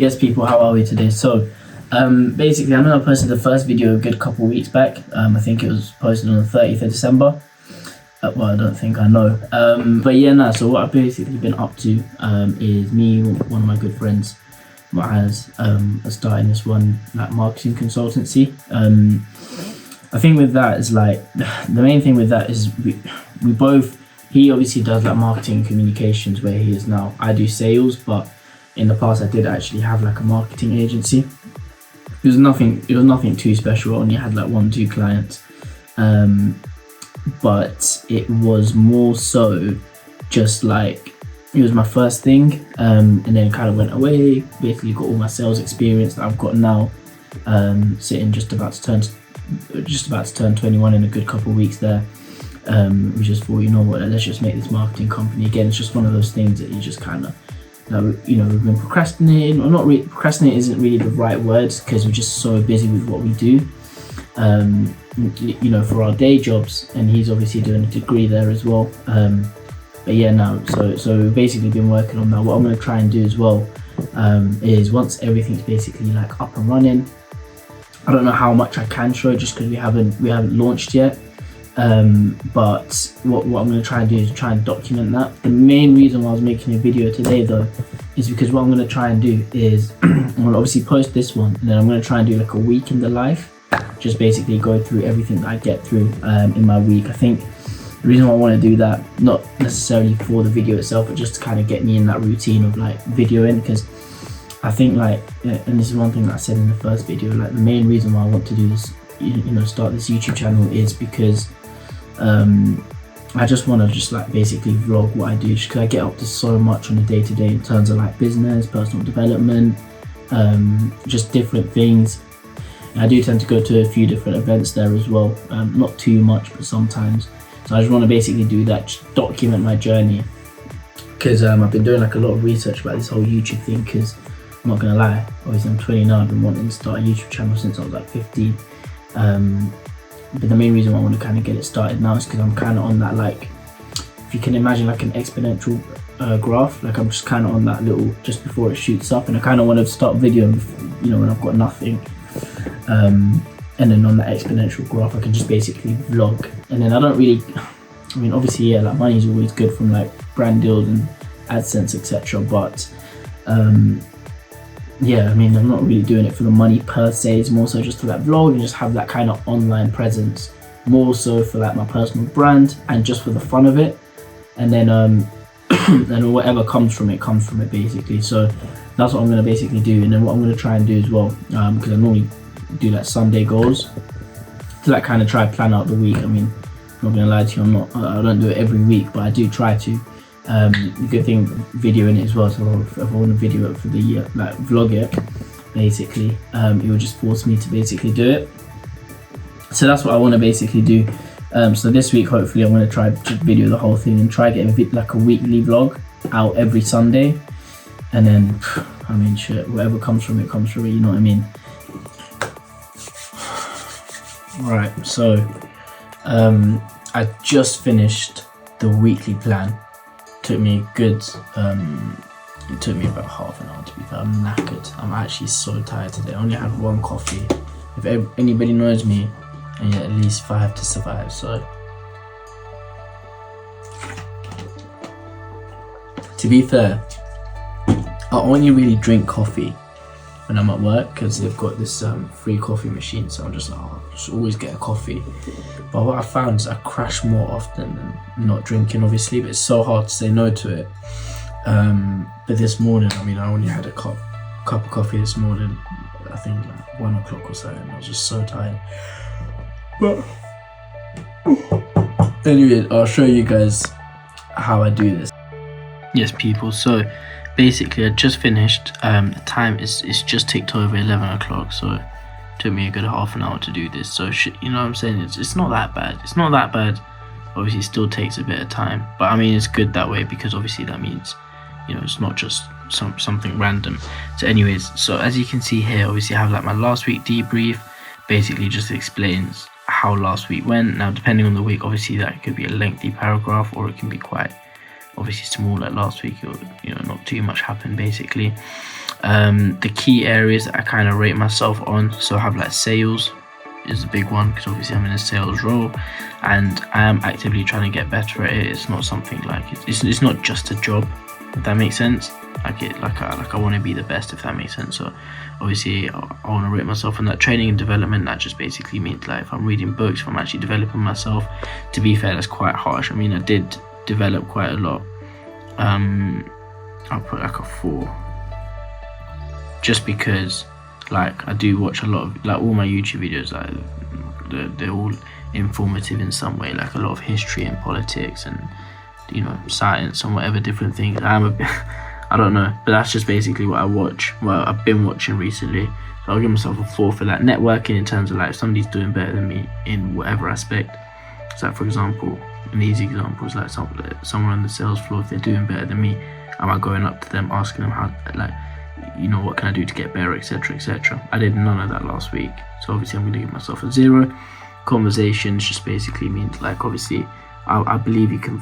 Yes, people, how are we today? So, basically, I know I posted the first video a good couple of weeks back. I think it was posted on the 30th of December. Well, I don't think I know. But yeah, so what I've basically been up to is me, one of my good friends, Maaz, are starting this one like marketing consultancy. I think with that is like the main thing with that is we both. He obviously does like marketing and communications where he is now. I do sales, but in the past I did actually have like a marketing agency. It was nothing too special. I only had like 1-2 clients, but it was more so just like it was my first thing, and then it kind of went away. Basically got all my sales experience that I've got now, sitting just about to turn 21 in a good couple of weeks there. We just thought, you know what, let's just make this marketing company. Again, it's just one of those things that you just kind of, we've been procrastinating, or not really, procrastinate isn't really the right word, because we're just so busy with what we do, for our day jobs, and he's obviously doing a degree there as well. But yeah, so we've basically been working on that. What I'm going to try and do as well is once everything's basically like up and running, I don't know how much I can show just because we haven't launched yet. But what I'm going to try and do is try and document that. The main reason why I was making a video today though is because what I'm going to try and do is I'm going to obviously post this one, and then I'm going to try and do like a week in the life, just basically go through everything that I get through in my week. I think the reason why I want to do that, not necessarily for the video itself, but just to kind of get me in that routine of like videoing, because I think like, and this is one thing that I said in the first video, like the main reason why I want to do this, start this YouTube channel is because I just want to just like basically vlog what I do, just because I get up to so much on a day-to-day in terms of like business, personal development, just different things. And I do tend to go to a few different events there as well, not too much, but sometimes. So I just want to basically do that, just document my journey, because I've been doing like a lot of research about this whole YouTube thing, because I'm not gonna lie, obviously I'm 20 now, I've been wanting to start a YouTube channel since I was like 15. But the main reason why I want to kind of get it started now is because I'm kind of on that, like, if you can imagine like an exponential graph, like I'm just kind of on that little, just before it shoots up, and I kind of want to start videoing, when I've got nothing, and then on that exponential graph I can just basically vlog. And then I don't really, obviously like money is always good from like brand deals and AdSense, etc., but I'm not really doing it for the money per se. It's more so just to like vlog and just have that kind of online presence, more so for like my personal brand and just for the fun of it. And then and whatever comes from it basically. So that's what I'm going to basically do. And then what I'm going to try and do as well, because I normally do like Sunday goals, to like kind of try plan out the week. I'm not going to lie to you, I don't do it every week, but I do try to. The good thing videoing it as well, so if I want to video it for the like vlog it basically, it will just force me to basically do it. So that's what I want to basically do. So this week hopefully I'm going to try to video the whole thing and try get like a weekly vlog out every Sunday, and then shit, whatever comes from it, you know what I mean. Right, so I just finished the weekly plan. Took me a good it took me about half an hour to be fair. I'm knackered. I'm actually so tired today. I only had one coffee. If anybody knows me, and yet at least 5 to survive. So to be fair, I only really drink coffee when I'm at work, because they've got this free coffee machine, so I'm just like, just always get a coffee. But what I found is I crash more often than not drinking, obviously, but it's so hard to say no to it. But this morning, I only had a cup of coffee this morning, I think like 1 o'clock or so, and I was just so tired. But anyway, I'll show you guys how I do this. Yes, people, so basically I just finished. The time is just ticked over 11 o'clock, so it took me a good half an hour to do this. So you know what I'm saying, it's not that bad. It's not that bad. Obviously it still takes a bit of time, but it's good that way, because obviously that means it's not just something random. So anyways, so as you can see here, obviously I have like my last week debrief. Basically just explains how last week went. Now depending on the week, obviously that could be a lengthy paragraph, or it can be quite obviously small, like last week, not too much happened basically. The key areas that I kind of rate myself on, so I have like sales is a big one, because obviously I'm in a sales role and I am actively trying to get better at it. It's not something like it's not just a job, if that makes sense. I want to be the best, if that makes sense. So obviously I want to rate myself on that. Training and development, that just basically means like if I'm reading books, if I'm actually developing myself. To be fair, that's quite harsh. I mean, I did develop quite a lot. I'll put like a 4, just because like I do watch a lot of, like, all my YouTube videos, like they're all informative in some way, like a lot of history and politics and, you know, science and whatever different things. I don't know, but that's just basically what I watch, what I've been watching recently. So I'll give myself a 4 for that. Networking, in terms of like if somebody's doing better than me in whatever aspect. So like, for example, an easy example is like someone on the sales floor, if they're doing better than me, am I going up to them asking them how, like, you know, what can I do to get better, etc, etc. I did none of that last week, so obviously I'm going to give myself a 0. Conversations just basically means like, obviously I believe you can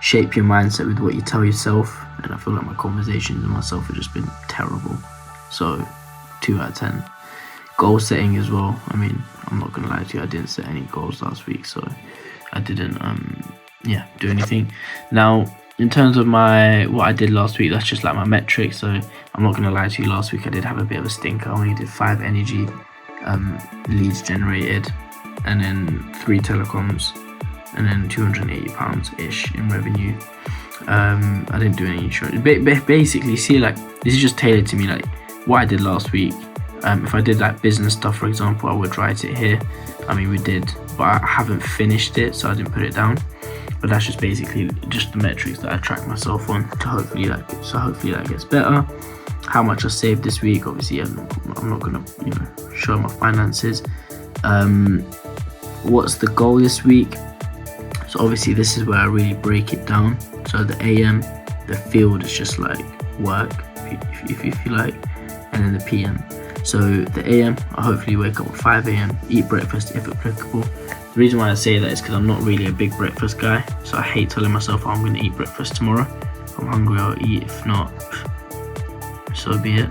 shape your mindset with what you tell yourself, and I feel like my conversations with myself have just been terrible, so 2 out of 10. Goal setting as well. I mean, I'm not gonna lie to you, I didn't set any goals last week, so I didn't do anything. Now, in terms of what I did last week, that's just like my metrics. So I'm not gonna lie to you, last week I did have a bit of a stinker. I only did 5 energy leads generated, and then 3 telecoms, and then £280 ish in revenue. I didn't do any insurance. Basically, see, like, this is just tailored to me, like what I did last week. If I did like business stuff, for example, I would write it here. I mean, we did, but I haven't finished it, so I didn't put it down. But that's just basically just the metrics that I track myself on to hopefully that gets better. How much I saved this week, obviously I'm not gonna, you know, show my finances. What's the goal this week? So obviously this is where I really break it down. So the AM, the field is just like work, if you like, and then the PM. So the AM, I hopefully wake up at 5 AM, eat breakfast if applicable. The reason why I say that is because I'm not really a big breakfast guy, so I hate telling myself, oh, I'm going to eat breakfast tomorrow. If I'm hungry, I'll eat. If not, so be it.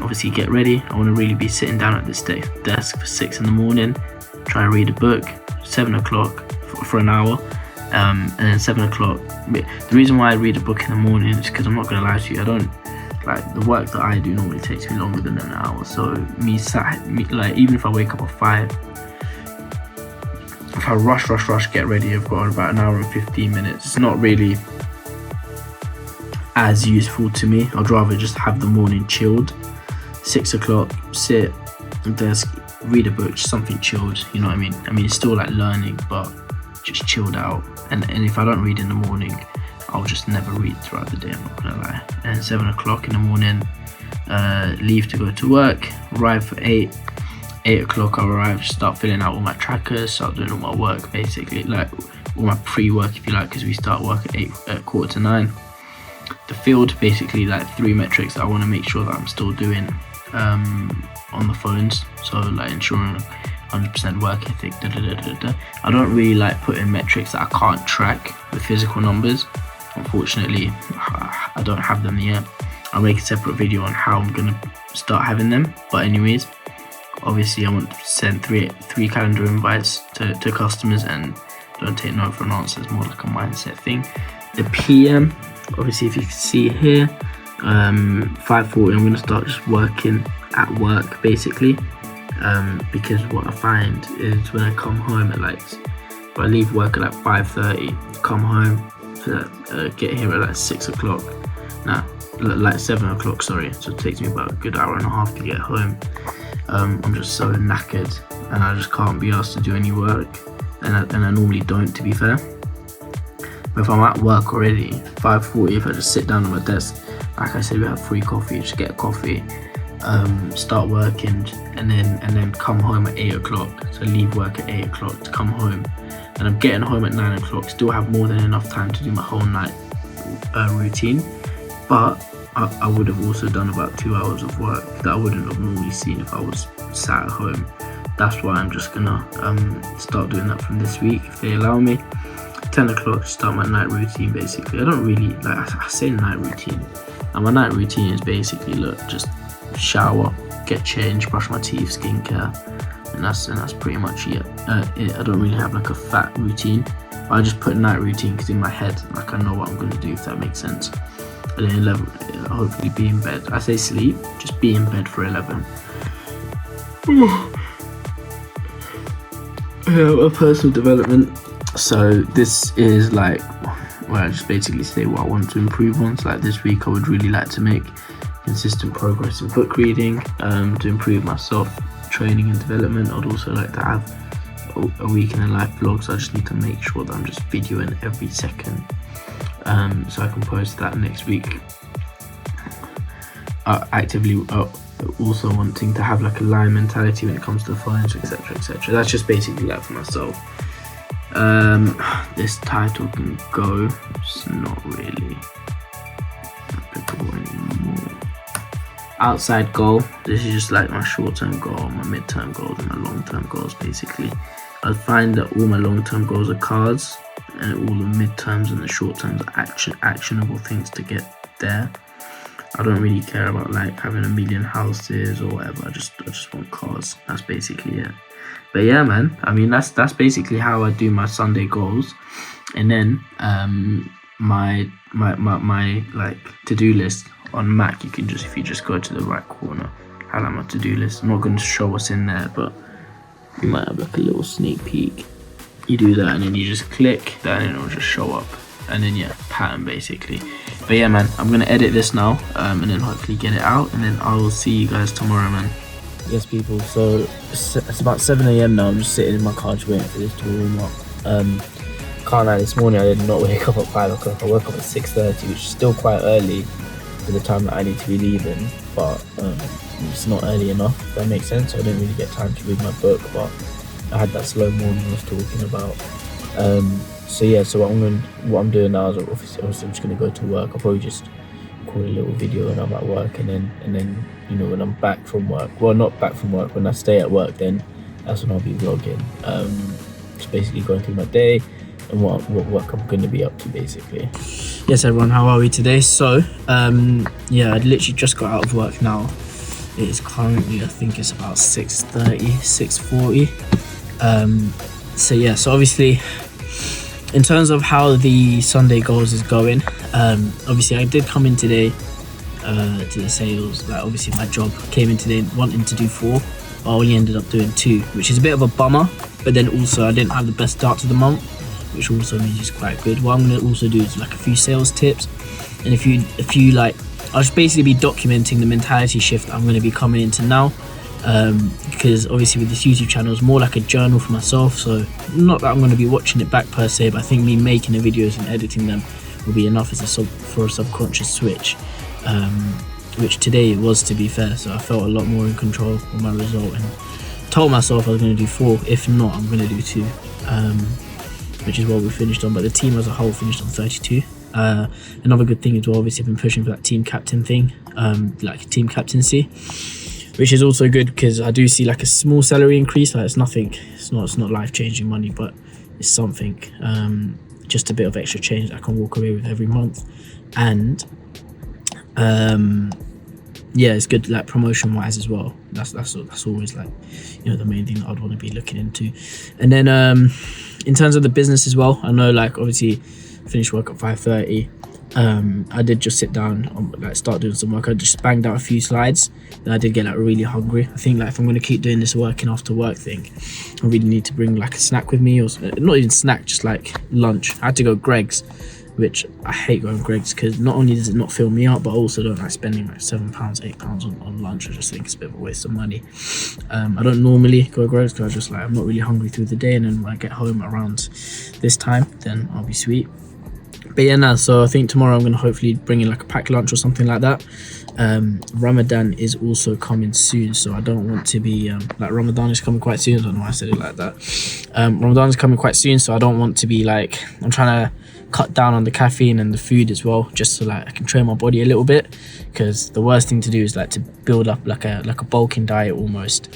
Obviously get ready. I want to really be sitting down at this desk for 6 in the morning, try and read a book, 7 o'clock for an hour, and then 7 o'clock. The reason why I read a book in the morning is because, I'm not going to lie to you, I don't, like, the work that I do normally takes me longer than an hour. So like, even if I wake up at 5, if I rush, get ready, I've got about an hour and 15 minutes. It's not really as useful to me. I'd rather just have the morning chilled. 6 o'clock, sit at the desk, read a book, just something chilled, you know what I mean? I mean, it's still like learning, but just chilled out. And if I don't read in the morning, I'll just never read throughout the day, I'm not gonna lie. And 7 o'clock in the morning, leave to go to work, arrive for 8 o'clock, I'll arrive, start filling out all my trackers, start doing all my work, basically, like all my pre-work, if you like, because we start work at 8:45. The field, basically, like 3 metrics that I want to make sure that I'm still doing on the phones. So like ensuring 100% work ethic, I don't really like putting metrics that I can't track with physical numbers. Unfortunately, I don't have them yet. I'll make a separate video on how I'm gonna start having them. But anyways, obviously I want to send three calendar invites to customers, and don't take no for an answer. It's more like a mindset thing. The PM, obviously, if you can see here, 5:40, I'm gonna start just working at work, basically. Because what I find is when I come home at like, if I leave work at like 5:30, come home, get here at like 6 o'clock, like 7 o'clock, sorry, so it takes me about a good hour and a half to get home. I'm just so knackered, and I just can't be asked to do any work, and I normally don't, to be fair. But if I'm at work already, 5:40, if I just sit down at my desk, like I said, we have free coffee, just get a coffee, start working, and then come home at 8 o'clock. So leave work at 8 o'clock to come home, and I'm getting home at 9 o'clock. Still have more than enough time to do my whole night routine, but I would have also done about 2 hours of work that I wouldn't have normally seen if I was sat at home. That's why I'm just gonna start doing that from this week, if they allow me. 10 o'clock start my night routine basically. I don't really like, I say night routine, and my night routine is basically, look, just shower, get changed, brush my teeth, skincare, and that's pretty much it. I don't really have like a fat routine, but I just put night routine because in my head, like, I know what I'm going to do, if that makes sense. And then 11, hopefully be in bed. I say sleep, just be in bed for 11. Yeah, personal development. So this is like where I just basically say what I want to improve on. So like this week I would really like to make consistent progress in book reading, to improve my self-training and development. I'd also like to have a week in a life vlog, so I just need to make sure that I'm just videoing every second, so I can post that next week. Actively also wanting to have like a lion mentality when it comes to the phones, etc, etc. That's just basically like for myself. This title can go, it's not really applicable anymore. Outside goal, this is just like my short-term goal, my mid-term goals, and my long-term goals basically. I find that all my long-term goals are cards, and all the mid-terms and the short-terms are actionable things to get there. I don't really care about like having a million houses or whatever. I just want cars. That's basically it. But yeah, man, I mean that's basically how I do my Sunday goals. And then my like to-do list on Mac, you can just, if you just go to the right corner, I like my to-do list. I'm not going to show what's in there, but you might have like a little sneak peek. You do that and then you just click that and it'll just show up. And then yeah, pattern basically. But yeah, man, I'm gonna edit this now, and then hopefully get it out, and then I will see you guys tomorrow, man. Yes, people, so it's about 7 a.m. now. I'm just sitting in my car just waiting for this to warm up. Can't lie, this morning I did not wake up at 5 o'clock. I woke up at 6:30, which is still quite early for the time that I need to be leaving, but it's not early enough, if that makes sense. So I didn't really get time to read my book, but I had that slow morning I was talking about. So yeah, so what I'm doing now is obviously I'm just gonna go to work. I'll probably just record a little video when I'm at work, and then you know, when I'm back from work, well, not back from work, when I stay at work, then that's when I'll be vlogging. Just basically going through my day and what work I'm gonna be up to basically. Yes, everyone, how are we today? So yeah, I literally just got out of work now. It is currently, I think it's about 6:30, 6:40. So yeah, so obviously, in terms of how the Sunday goals is going, obviously I did come in today to the sales. Like obviously my job came in today wanting to do 4, but I only ended up doing 2, which is a bit of a bummer. But then also I didn't have the best start to the month, which also means it's quite good. What I'm going to also do is like a few sales tips, and if you like, I'll just basically be documenting the mentality shift I'm going to be coming into now. Because obviously with this YouTube channel it's more like a journal for myself, so not that I'm going to be watching it back per se, but I think me making the videos and editing them will be enough as for a subconscious switch, which today it was, to be fair. So I felt a lot more in control of my result and told myself I was going to do 4, if not I'm going to do 2, which is what we finished on. But the team as a whole finished on 32. Another good thing as well, obviously I've been pushing for that team captain thing, like team captaincy, which is also good because I do see like a small salary increase. Like it's nothing, it's not life-changing money, but it's something, just a bit of extra change that I can walk away with every month. And yeah, it's good like promotion wise as well. That's always like, you know, the main thing that I'd want to be looking into. And then in terms of the business as well, I know like obviously finished work at 5:30. I did just sit down and like start doing some work. I just banged out a few slides. Then I did get like really hungry. I think like if I'm going to keep doing this working after work thing, I really need to bring like a snack with me, or not even snack, just like lunch. I had to go Greggs, which I hate going Greggs because not only does it not fill me up, but I also don't like spending like £7, £8 on lunch. I just think it's a bit of a waste of money. I don't normally go Greggs because I just like, I'm not really hungry through the day, and then when I get home around this time, then I'll be sweet. But yeah, no, so I think tomorrow I'm going to hopefully bring in like a packed lunch or something like that. Ramadan is also coming soon, so I don't want to be like, Ramadan is coming quite soon. I don't know why I said it like that. Ramadan is coming quite soon, so I don't want to be like, I'm trying to cut down on the caffeine and the food as well, just so like I can train my body a little bit, because the worst thing to do is like to build up like a bulking diet almost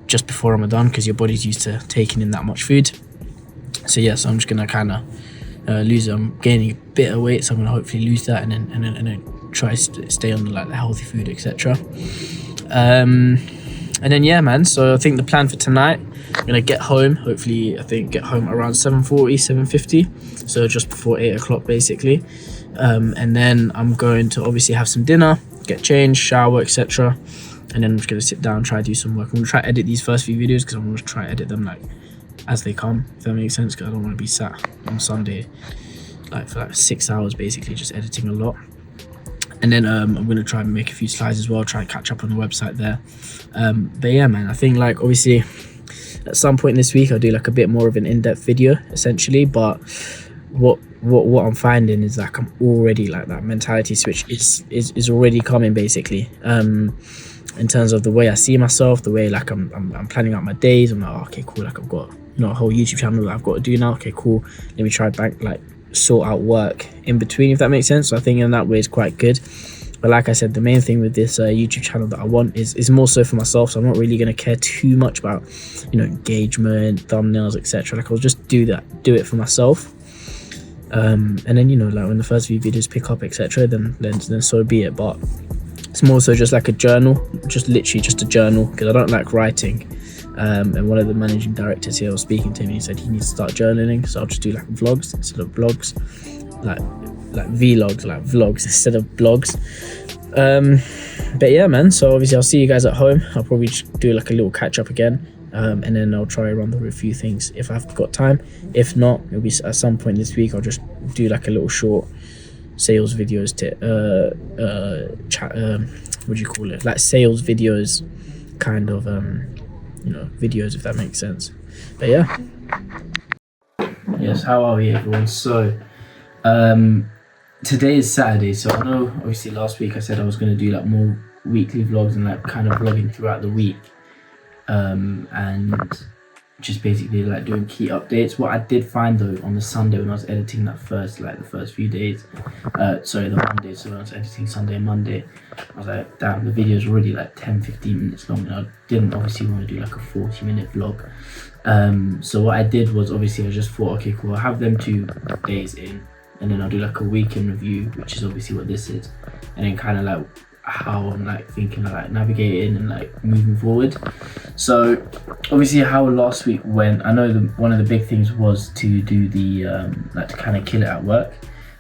just before Ramadan, because your body's used to taking in that much food. So yeah, so I'm just gonna kind of I'm gaining a bit of weight, so I'm gonna hopefully lose that, and then try to stay on like the healthy food, etc. And then yeah, man, so I think the plan for tonight, I'm gonna get home, hopefully I think get home around 7:40, 7:50, so just before 8 o'clock basically. And then I'm going to obviously have some dinner, get changed, shower, etc. And then I'm just gonna sit down, try to do some work. I'm gonna try to edit these first few videos because I'm gonna try to edit them like as they come, if that makes sense, because I don't want to be sat on Sunday like for like 6 hours basically just editing a lot. And then I'm gonna try and make a few slides as well, try and catch up on the website there. But yeah, man, I think like obviously at some point this week I'll do like a bit more of an in-depth video essentially. But what I'm finding is like I'm already like that mentality switch is already coming basically. In terms of the way I see myself, the way like I'm planning out my days. I'm like, oh, okay, cool, like I've got, you know, a whole YouTube channel that I've got to do now. Okay, cool, let me try bank like sort out work in between, if that makes sense. So I think in that way it's quite good. But like I said, the main thing with this YouTube channel that I want is more so for myself. So I'm not really going to care too much about, you know, engagement, thumbnails, etc. Like I'll just do it for myself. And then, you know, like when the first few videos pick up, etc., then so be it. But it's more so just like a journal, just literally just a journal, because I don't like writing. And one of the managing directors here was speaking to me, he said he needs to start journaling, so I'll just do like vlogs instead of blogs, like vlogs, like vlogs instead of blogs. But yeah, man, so obviously I'll see you guys at home. I'll probably just do like a little catch up again, and then I'll try and run through a few things if I've got time. If not, it'll be at some point this week. I'll just do like a little short sales videos what do you call it, like sales videos kind of you know, videos, if that makes sense. But yeah, yes, how are we everyone? So today is Saturday, so I know obviously last week I said I was going to do like more weekly vlogs and like kind of vlogging throughout the week, and just basically like doing key updates. What I did find though on the Sunday when I was editing that the first few days, the Monday, so when I was editing Sunday and Monday, I was like, damn, the video is already like 10-15 minutes long, and I didn't obviously want to do like a 40-minute vlog. So what I did was obviously I just thought, okay, cool, I'll have them 2 days in, and then I'll do like a weekend review, which is obviously what this is, and then kind of like how I'm like thinking of like navigating and like moving forward. So obviously how last week went, I know one of the big things was to do the like to kind of kill it at work.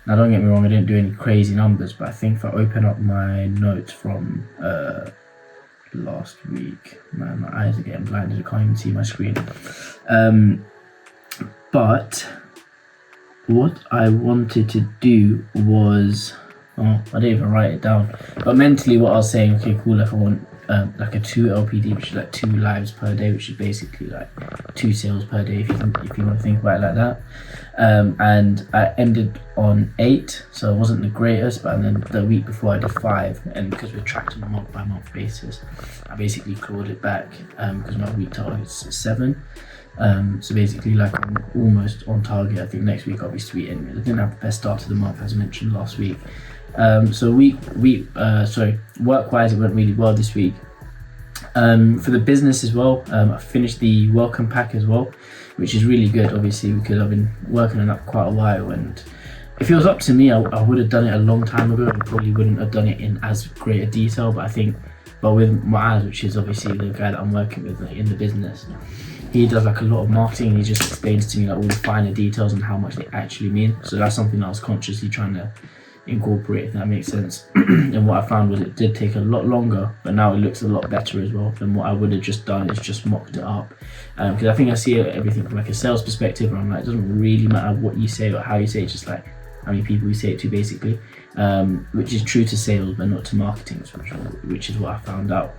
Now don't get me wrong, I didn't do any crazy numbers, but I think if I open up my notes from last week, man, my eyes are getting blinded, I can't even see my screen. But what I wanted to do was, I didn't even write it down, but mentally what I was saying, okay, cool, if I want like a 2 LPD, which is like 2 lives per day, which is basically like 2 sales per day, if you want to think about it like that. And I ended on 8, so it wasn't the greatest, but then the week before I did 5, and because we're tracked on a month by month basis, I basically clawed it back, because my week target is 7. So basically like I'm almost on target. I think next week I'll be sweet anyway. I didn't have the best start to the month as mentioned last week. So work-wise it went really well this week. For the business as well, I finished the welcome pack as well, which is really good obviously because I've been working on that for quite a while, and if it was up to me I would have done it a long time ago and probably wouldn't have done it in as great a detail, but with Muaz, which is obviously the guy that I'm working with in the business, he does like a lot of marketing, and he just explains to me like all the finer details and how much they actually mean. So that's something I was consciously trying to incorporate, if that makes sense. And what I found was it did take a lot longer, but now it looks a lot better as well than what I would have just done is just mocked it up. Because I think I see everything from like a sales perspective, and I'm like, it doesn't really matter what you say or how you say it, it's just like how many people you say it to basically, which is true to sales but not to marketing, which is what I found out.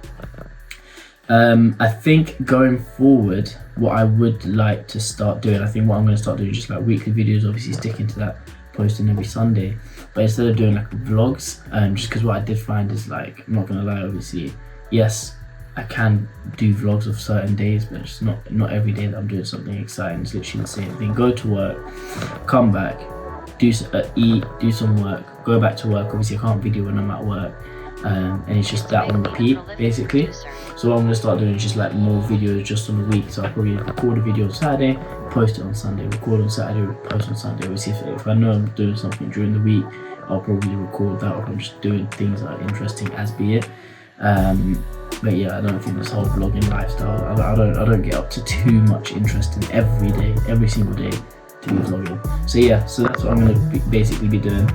I think going forward, what I would like to start doing, I think what I'm going to start doing is just like weekly videos, obviously sticking to that, posting every Sunday, but instead of doing like vlogs, just because what I did find is like, I'm not going to lie, obviously, yes, I can do vlogs of certain days, but it's not every day that I'm doing something exciting. It's literally the same thing. Go to work, come back, eat, do some work, go back to work. Obviously I can't video when I'm at work, and it's just that on repeat basically. So what I'm going to start doing is just like more videos just on the week. So I'll probably record a video on Saturday, post it on Sunday, record on Saturday, post on Sunday. Obviously, if I know I'm doing something during the week, I'll probably record that, or if I'm just doing things that are interesting as be it. But yeah, I don't think this whole vlogging lifestyle, I don't get up to too much interest in every single day to be vlogging. So yeah, so that's what I'm going to basically be doing.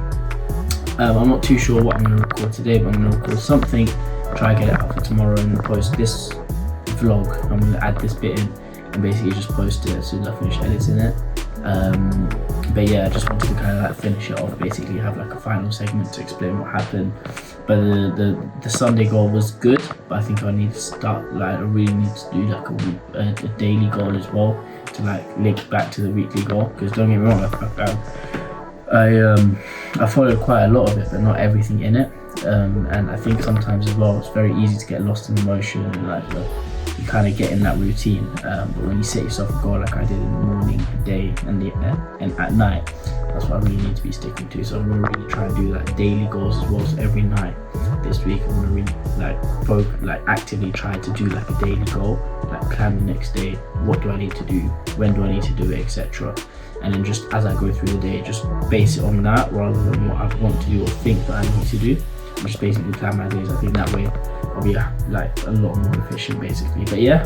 I'm not too sure what I'm going to record today, but I'm going to record something, try and get it out for tomorrow, and post this vlog. I'm going to add this bit in and basically just post it as soon as I finish editing it. But yeah, I just wanted to kind of like finish it off, basically have like a final segment to explain what happened. But the Sunday goal was good, but I think I need to start, like I really need to do like a daily goal as well, to like link back to the weekly goal. Because don't get me wrong, I followed quite a lot of it, but not everything in it. And I think sometimes as well, it's very easy to get lost in emotion, and like you kind of get in that routine. But when you set yourself a goal, like I did in the morning, the day, and at night, that's what I really need to be sticking to. So I'm gonna really try and do like daily goals as well. So every night this week, I'm gonna really actively try to do like a daily goal, like plan the next day. What do I need to do? When do I need to do it, etc. And then just as I go through the day, just base it on that rather than what I want to do or think that I need to do. And just basically plan my days. I think that way I'll be like a lot more efficient, basically. But yeah,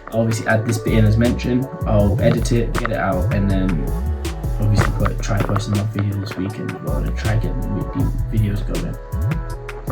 I'll obviously add this bit in as mentioned. I'll edit it, get it out, and then obviously try posting another video this weekend as well, and try getting the videos going.